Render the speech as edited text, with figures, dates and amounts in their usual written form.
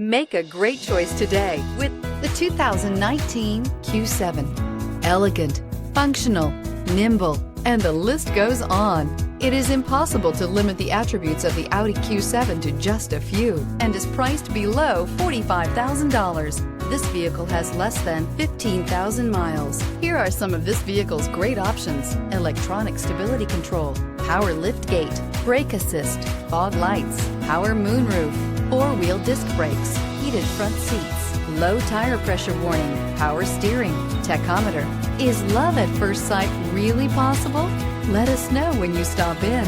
Make a great choice today with the 2019 Q7. Elegant, functional, nimble, and the list goes on. It is impossible to limit the attributes of the Audi Q7 to just a few and is priced below $45,000. This vehicle has less than 15,000 miles. Here are some of this vehicle's great options: electronic stability control, power liftgate, brake assist, fog lights, power moonroof, four-wheel disc brakes, heated front seats, low tire pressure warning, power steering, tachometer. Is love at first sight really possible? Let us know when you stop in.